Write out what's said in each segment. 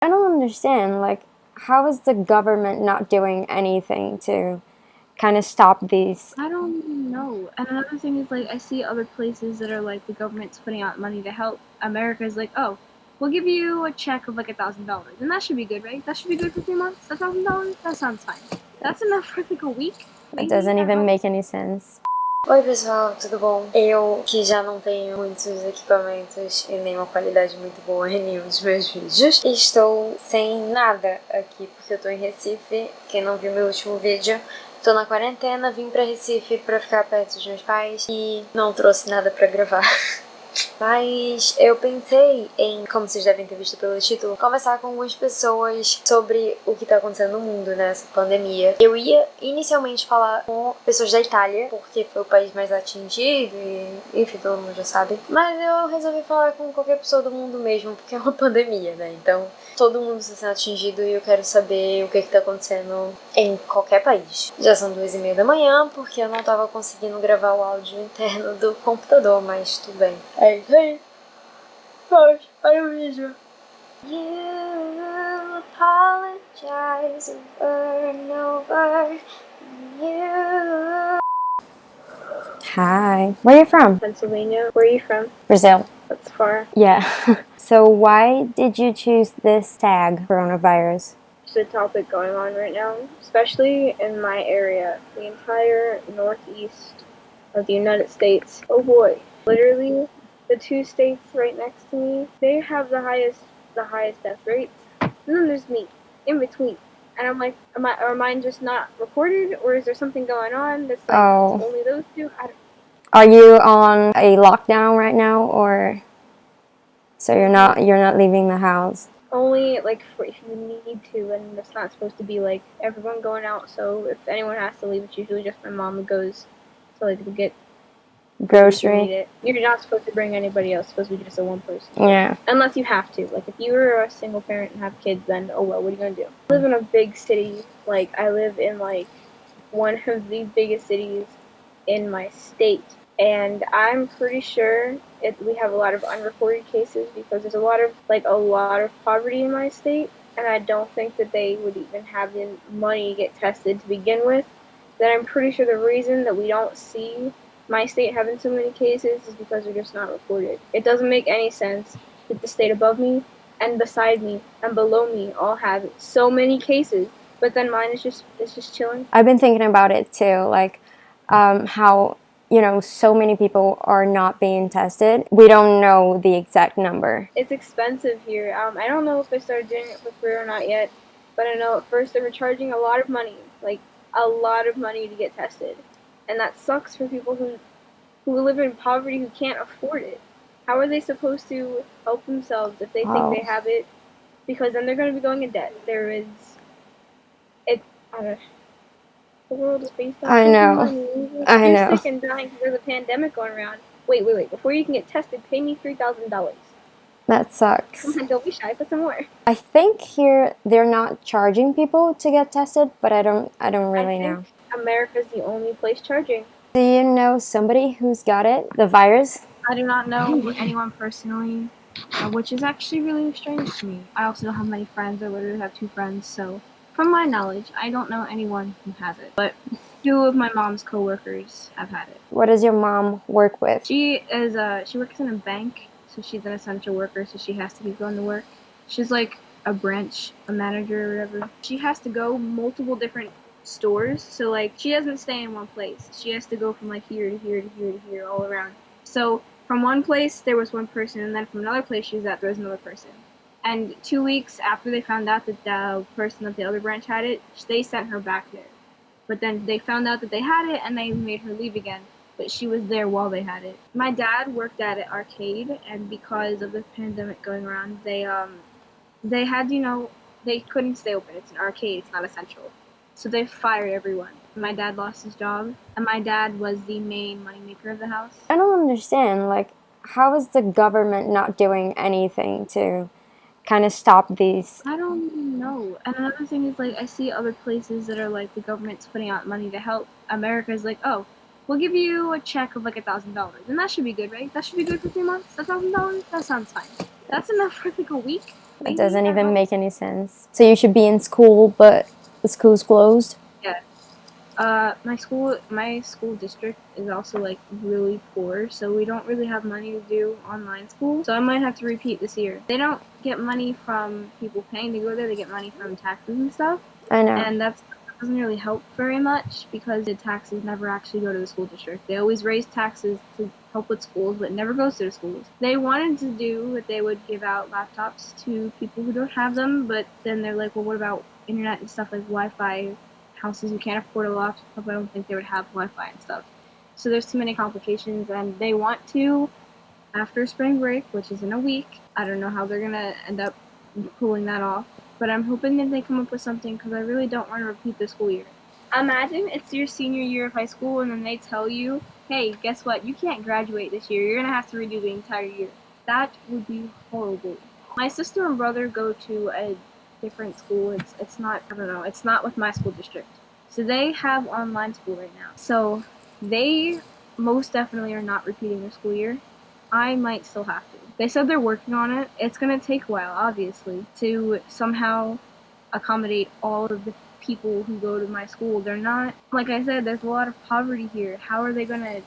I don't understand, like, how is the government not doing anything to kind of stop these? I don't know. And another thing is, like, I see other places that are like the government's putting out money to help. America's like, oh, we'll give you a check of like $1,000, and that should be good, right? That should be good for 3 months. $1,000, that sounds fine. That's enough for like a week, It maybe. doesn't I don't even know. make any sense. Oi pessoal, tudo bom? Eu, que já não tenho muitos equipamentos e nem uma qualidade muito boa em nenhum dos meus vídeos, estou sem nada aqui porque eu tô em Recife. Quem não viu meu último vídeo, tô na quarentena, vim pra Recife pra ficar perto dos meus pais e não trouxe nada pra gravar. Mas eu pensei em, como vocês devem ter visto pelo título, conversar com algumas pessoas sobre o que tá acontecendo no mundo nessa pandemia. Eu ia inicialmente falar com pessoas da Itália, porque foi o país mais atingido e, enfim, todo mundo já sabe. Mas eu resolvi falar com qualquer pessoa do mundo mesmo, porque é uma pandemia, né? Então, todo mundo está sendo atingido e eu quero saber o que tá acontecendo em qualquer país. Já são 2h30 da manhã, porque eu não tava conseguindo gravar o áudio interno do computador, mas tudo bem. É isso aí. Vamos para o vídeo. You apologize over and over. You... Hi. Where are you from? Pennsylvania. Where are you from? Brazil. That's far. Yeah. So why did you choose this tag, coronavirus? It's a topic going on right now, especially in my area, the entire northeast of the United States. Oh boy, literally the two states right next to me, they have the highest death rates, and then there's me in between. And I'm like, are mine just not recorded, or is there something going on that's like Oh. only those two? I don't. Are you on a lockdown right now, or so you're not leaving the house? Only like for if you need to, and it's not supposed to be like everyone going out. So if anyone has to leave, it's usually just my mom who goes to like get Grocery? You're not supposed to bring anybody else. It's supposed to be just a one person. Yeah. Unless you have to. Like if you were a single parent and have kids, then oh well, what are you gonna do? I live in a big city. Like I live in like one of the biggest cities in my state, and I'm pretty sure we have a lot of unreported cases because there's a lot of poverty in my state, and I don't think that they would even have the money to get tested to begin with. Then I'm pretty sure the reason that we don't see my state having so many cases is because they're just not reported. It doesn't make any sense that the state above me and beside me and below me all have so many cases, but then mine is just chilling. I've been thinking about it too, like how, you know, so many people are not being tested. We don't know the exact number. It's expensive here. I don't know if they started doing it for free or not yet, but I know at first they were charging a lot of money, like a lot of money to get tested. And that sucks for people who live in poverty who can't afford it. How are they supposed to help themselves if they think they have it? Because then they're going to be going in debt. The world is based on I know. money. I You're know. sick and dying because there's a pandemic going around. Wait. Before you can get tested, pay me $3,000. That sucks. Come on, don't be shy. Put some more. I think here they're not charging people to get tested, but I don't really know. America's the only place charging. Do you know somebody who's got it, the virus? I do not know anyone personally, which is actually really strange to me. I also don't have many friends. I literally have 2 friends, so from my knowledge, I don't know anyone who has it. But 2 of my mom's coworkers have had it. What does your mom work with? She works in a bank, so she's an essential worker, so she has to keep going to work. She's like a manager or whatever. She has to go multiple different stores, so like she doesn't stay in one place. She has to go from like here to here to here to here all around. So from one place there was one person, and then from another place she was at there was another person. And 2 weeks after they found out that the person at the other branch had it, they sent her back there. But then they found out that they had it and they made her leave again. But she was there while they had it. My dad worked at an arcade, and because of the pandemic going around, they had, you know, they couldn't stay open. It's an arcade, it's not essential. So they fired everyone. My dad lost his job, and my dad was the main moneymaker of the house. I don't understand, like, how is the government not doing anything to kind of stop these? I don't know. And another thing is, like, I see other places that are like the government's putting out money to help. America's like, oh, we'll give you a check of like $1,000, and that should be good, right? That should be good for 3 months. $1,000, that sounds fine. That's enough for like a week, That doesn't even make any sense. So you should be in school, but the school's closed? Yeah. My school district is also like really poor, so we don't really have money to do online school. So I might have to repeat this year. They don't get money from people paying to go there, they get money from taxes and stuff. I know. And that doesn't really help very much because the taxes never actually go to the school district. They always raise taxes to help with schools, but it never goes to the schools. They wanted to do that they would give out laptops to people who don't have them, but then they're like, well, what about internet and stuff like Wi-Fi? Houses who can't afford a laptop, I don't think they would have Wi-Fi and stuff. So there's too many complications, and they want to, after spring break, which is in a week, I don't know how they're gonna end up pulling that off, but I'm hoping that they come up with something because I really don't want to repeat the school year. Imagine it's your senior year of high school and then they tell you, hey, guess what, you can't graduate this year, you're gonna have to redo the entire year. That would be horrible. My sister and brother go to a different school. It's not, I don't know, it's not with my school district. So they have online school right now. So they most definitely are not repeating their school year. I might still have to. They said they're working on it. It's gonna take a while, obviously, to somehow accommodate all of the people who go to my school. They're not, like I said, there's a lot of poverty here. How are they gonna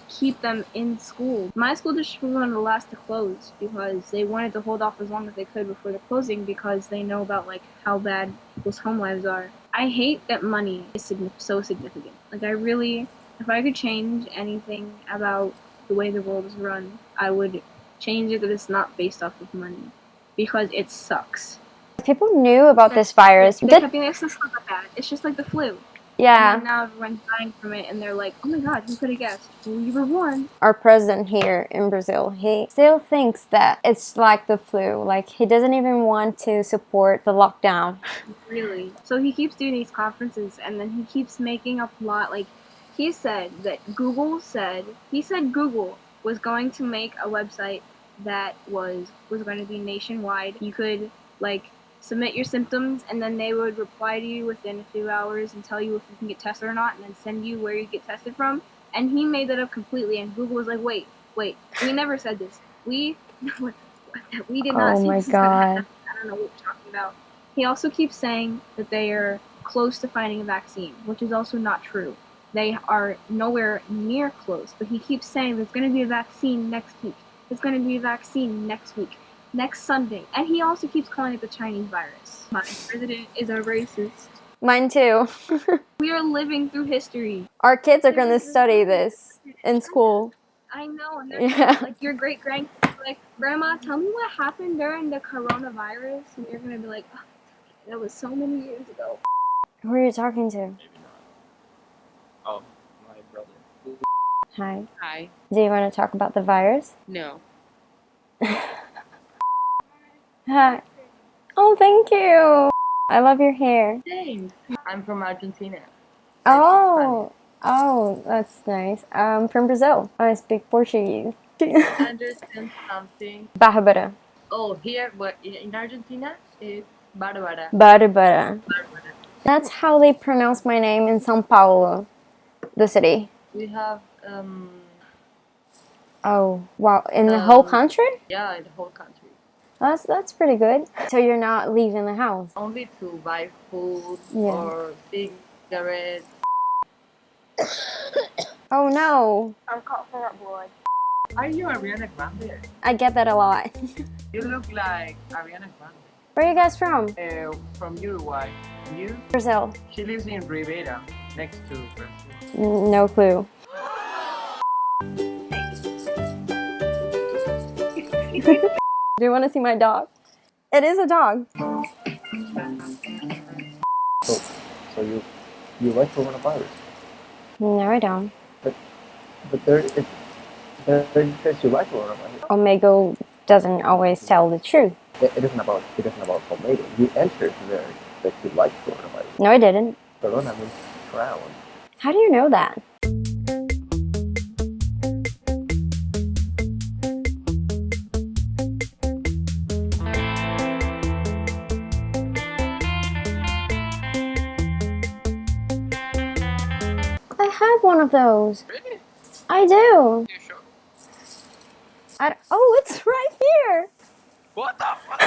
keep them in school? My school district was one of the last to close because they wanted to hold off as long as they could before the closing because they know about like how bad people's home lives are. I hate that money is so significant. Like I really, if I could change anything about the way the world is run, I would change it that it's not based off of money because it sucks. People knew about this virus. They kept being like, it's not that bad. It's just like the flu. Yeah. And now everyone's dying from it, and they're like, oh my god, who could have guessed? Well, you were born. Our president here in Brazil, he still thinks that it's like the flu. Like, he doesn't even want to support the lockdown. Really? So he keeps doing these conferences, and then he keeps making up a lot. Like, he said Google was going to make a website that was going to be nationwide. You could, like, submit your symptoms, and then they would reply to you within a few hours and tell you if you can get tested or not, and then send you where you get tested from. And he made that up completely, and Google was like, wait, we never said this. We did not say this is gonna happen. I don't know what you're talking about. He also keeps saying that they are close to finding a vaccine, which is also not true. They are nowhere near close, but he keeps saying there's going to be a vaccine next week. There's going to be a vaccine next week. Next Sunday. And he also keeps calling it the Chinese virus. My president is a racist. Mine too. We are living through history. Our kids are going to study this in school. I know. And they're like, your great-grandkids like, Grandma, tell me what happened during the coronavirus. And you're going to be like, oh, that was so many years ago. Who are you talking to? Oh, my brother. Hi. Hi. Do you want to talk about the virus? No. Hi. Oh, thank you. I love your hair. Thanks. I'm from Argentina. Oh, that's nice. I'm from Brazil. I speak Portuguese. I understand something. Bárbara. Oh, here, but in Argentina, it's Bárbara. Bárbara. Bárbara. That's how they pronounce my name in São Paulo, the city. We have, Oh, wow. In the whole country? yeah, in the whole country. That's pretty good. So you're not leaving the house? Only to buy food Yeah. or cigarettes. Oh no. I'm caught for that blood. Are you Ariana Grande? I get that a lot. You look like Ariana Grande. Where are you guys from? From Uruguay. You? Brazil. She lives in Rivera, next to Brazil. No clue. Do you want to see my dog? It is a dog. So you like coronavirus? No, I don't. But there it says you like coronavirus. OMEGLE doesn't always tell the truth. It isn't about Omega. You entered there that you like coronavirus. No, I didn't. Corona means crown. How do you know that? I have one of those. Really? I do. You sure? Oh, it's right here. What the fuck?